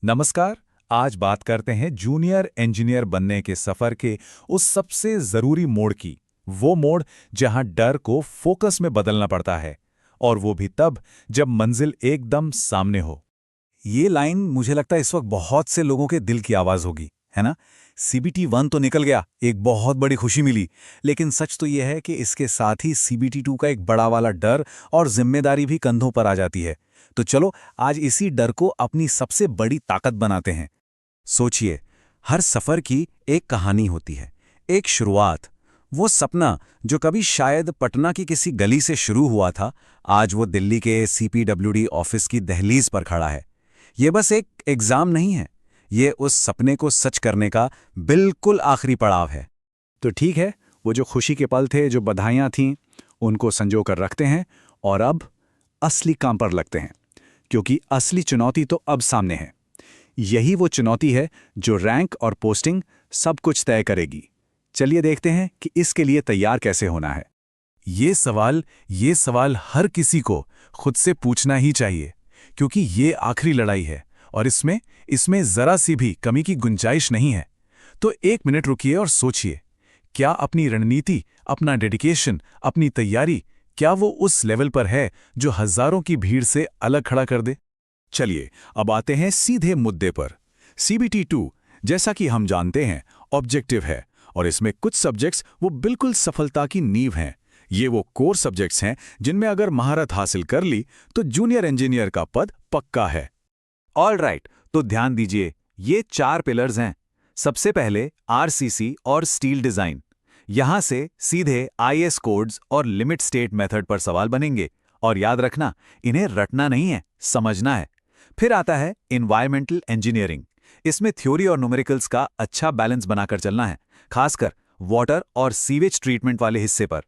नमस्कार। आज बात करते हैं जूनियर इंजीनियर बनने के सफर के उस सबसे जरूरी मोड़ की। वो मोड़ जहां डर को फोकस में बदलना पड़ता है, और वो भी तब जब मंजिल एकदम सामने हो। ये लाइन मुझे लगता है इस वक्त बहुत से लोगों के दिल की आवाज होगी, है ना? सीबीटी 1 तो निकल गया, एक बहुत बड़ी खुशी मिली। लेकिन सच तो यह है कि इसके साथ ही सीबीटी 2 का एक बड़ा वाला डर और जिम्मेदारी भी कंधों पर आ जाती है। तो चलो आज इसी डर को अपनी सबसे बड़ी ताकत बनाते हैं। सोचिए, हर सफर की एक कहानी होती है, एक शुरुआत। वो सपना जो कभी शायद पटना की किसी गली से शुरू हुआ था, आज वो दिल्ली के सीपीडब्ल्यूडी ऑफिस की दहलीज पर खड़ा है। ये बस एक एग्जाम नहीं है, ये उस सपने को सच करने का बिल्कुल आखिरी पड़ाव है। तो ठीक है, वो जो खुशी के पल थे, जो बधाइयाँ थीं, उनको संजो कर रखते हैं और अब असली काम पर लगते हैं, क्योंकि असली चुनौती तो अब सामने है। यही वो चुनौती है जो रैंक और पोस्टिंग सब कुछ तय करेगी। चलिए देखते हैं कि इसके लिए तैयार कैसे होना है। ये सवाल हर किसी को खुद से पूछना ही चाहिए, क्योंकि ये आखिरी लड़ाई है और इसमें जरा सी भी कमी की गुंजाइश नहीं है। तो एक मिनट रुकिए और सोचिए, क्या अपनी रणनीति, अपना डेडिकेशन, अपनी तैयारी, क्या वो उस लेवल पर है जो हजारों की भीड़ से अलग खड़ा कर दे? चलिए अब आते हैं सीधे मुद्दे पर। सीबीटी 2, जैसा कि हम जानते हैं, ऑब्जेक्टिव है और इसमें कुछ सब्जेक्ट्स वो बिल्कुल सफलता की नींव हैं। ये वो कोर सब्जेक्ट्स हैं जिनमें अगर महारत हासिल कर ली तो जूनियर इंजीनियर का पद पक्का है। ऑल राइट, तो ध्यान दीजिए, ये 4 पिलर्स हैं। सबसे पहले आरसीसी और स्टील डिजाइन। यहां से सीधे आईएस कोड्स और लिमिट स्टेट मेथड पर सवाल बनेंगे। और याद रखना, इन्हें रटना नहीं है, समझना है। फिर आता है एनवायरमेंटल इंजीनियरिंग। इसमें थ्योरी और न्यूमेरिकल्स का अच्छा बैलेंस बनाकर चलना है, खासकर वाटर और सीवेज ट्रीटमेंट वाले हिस्से पर।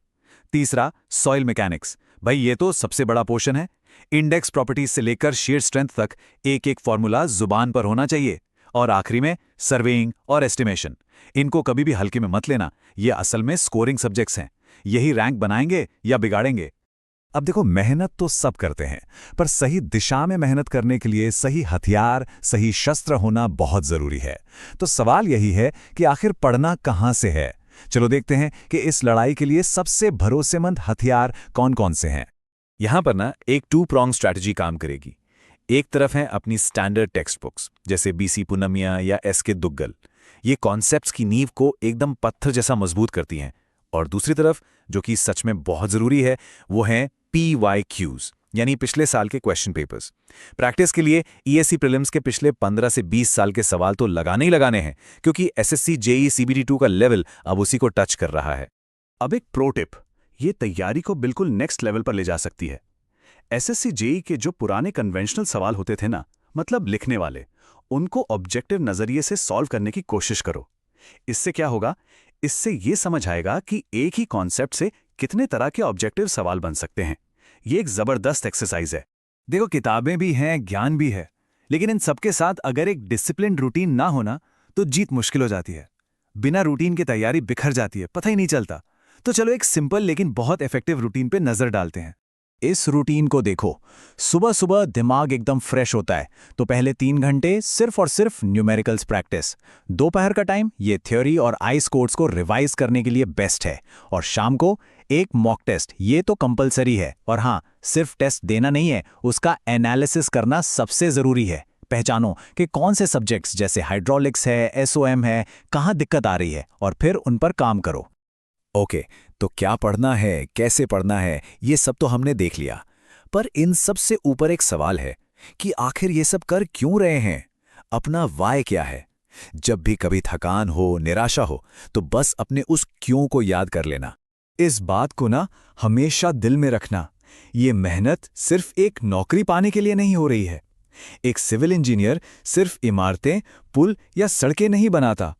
तीसरा, सॉइल मैकेनिक्स। भाई ये तो सबसे बड़ा पोर्शन है। इंडेक्स प्रॉपर्टीज से लेकर शेयर स्ट्रेंथ तक एक एक फॉर्मूला जुबान पर होना चाहिए। और आखिरी में सर्वेइंग और एस्टिमेशन। इनको कभी भी हल्के में मत लेना, ये असल में स्कोरिंग सब्जेक्ट्स हैं। यही रैंक बनाएंगे या बिगाड़ेंगे। अब देखो, मेहनत तो सब करते हैं, पर सही दिशा में मेहनत करने के लिए सही हथियार, सही शस्त्र होना बहुत जरूरी है। तो सवाल यही है कि आखिर पढ़ना कहां से है। चलो देखते हैं कि इस लड़ाई के लिए सबसे भरोसेमंद हथियार कौन कौन से हैं। यहां पर ना एक 2 prong स्ट्रैटेजी काम करेगी। एक तरफ है अपनी स्टैंडर्ड टेक्स्ट बुक्स, जैसे बीसी पूनमिया या एसके दुग्गल। ये कॉन्सेप्ट्स की नींव को एकदम पत्थर जैसा मजबूत करती हैं। और दूसरी तरफ, जो कि सच में बहुत जरूरी है, वो हैं PYQs, यानी पिछले साल के क्वेश्चन पेपर्स। प्रैक्टिस के लिए ईएससी प्रीलिम्स के पिछले 15 से 20 साल के सवाल तो लगाने ही लगाने हैं, क्योंकि एसएससी जेई सीबीटी 2 का लेवल अब उसी को टच कर रहा है। अब एक प्रो टिप, ये तैयारी को बिल्कुल नेक्स्ट लेवल पर ले जा सकती है। एसएससी जेई के जो पुराने कन्वेंशनल सवाल होते थे ना, मतलब लिखने वाले, उनको ऑब्जेक्टिव नजरिए से सॉल्व करने की कोशिश करो। इससे क्या होगा? इससे ये समझ आएगा कि एक ही कॉन्सेप्ट से कितने तरह के ऑब्जेक्टिव सवाल बन सकते हैं। ये एक जबरदस्त एक्सरसाइज है। देखो, किताबें भी हैं, ज्ञान भी है, लेकिन इन सबके साथ अगर एक डिसिप्लिन रूटीन ना होना तो जीत मुश्किल हो जाती है। बिना रूटीन की तैयारी बिखर जाती है, पता ही नहीं चलता। तो चलो एक सिंपल लेकिन बहुत इफेक्टिव रूटीन पे नजर डालते हैं। इस रूटीन को देखो। सुबह सुबह दिमाग एकदम फ्रेश होता है, तो पहले 3 घंटे सिर्फ और सिर्फ न्यूमेरिकल्स प्रैक्टिस। दोपहर का टाइम ये थ्योरी और आईएस कोड्स को रिवाइज करने के लिए बेस्ट है। और शाम को एक मॉक टेस्ट, ये तो कंपलसरी है। और हाँ, सिर्फ टेस्ट देना नहीं है, उसका एनालिसिस करना सबसे जरूरी है। पहचानो कि कौन से सब्जेक्ट्स जैसे हाइड्रोलिक्स है, एसओएम है, कहाँ दिक्कत आ रही है, और फिर उन पर काम करो। ओके, तो क्या पढ़ना है, कैसे पढ़ना है, ये सब तो हमने देख लिया। पर इन सब से ऊपर एक सवाल है कि आखिर ये सब कर क्यों रहे हैं? अपना वाय क्या है? जब भी कभी थकान हो, निराशा हो, तो बस अपने उस क्यों को याद कर लेना। इस बात को ना हमेशा दिल में रखना। ये मेहनत सिर्फ एक नौकरी पाने के लिए नहीं हो रही है। एक सिविल इंजीनियर सिर्फ इमारतें, पुल या सड़कें नहीं बनाता,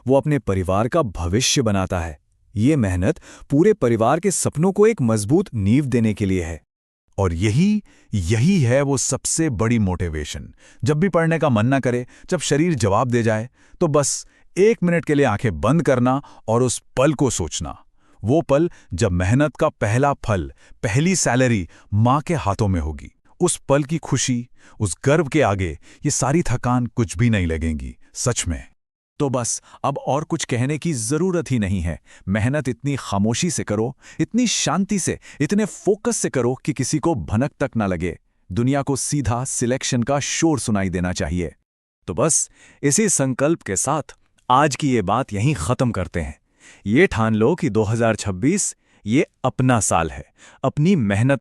वो अपने परिवार का भविष्य बनाता है। ये मेहनत पूरे परिवार के सपनों को एक मजबूत नींव देने के लिए है। और यही है वो सबसे बड़ी मोटिवेशन। जब भी पढ़ने का मन ना करे, जब शरीर जवाब दे जाए, तो बस 1 मिनट के लिए आंखें बंद करना और उस पल को सोचना। वो पल जब मेहनत का पहला फल, पहली सैलरी माँ के हाथों में होगी। उस पल की खुशी, उस गर्व के आगे ये सारी थकान कुछ भी नहीं लगेंगी, सच में। तो बस अब और कुछ कहने की जरूरत ही नहीं है। मेहनत इतनी खामोशी से करो, इतनी शांति से, इतने फोकस से करो कि किसी को भनक तक ना लगे। दुनिया को सीधा सिलेक्शन का शोर सुनाई देना चाहिए। तो बस इसी संकल्प के साथ आज की ये बात यहीं खत्म करते हैं। ये ठान लो कि 2026 ये अपना साल है, अपनी मेहनत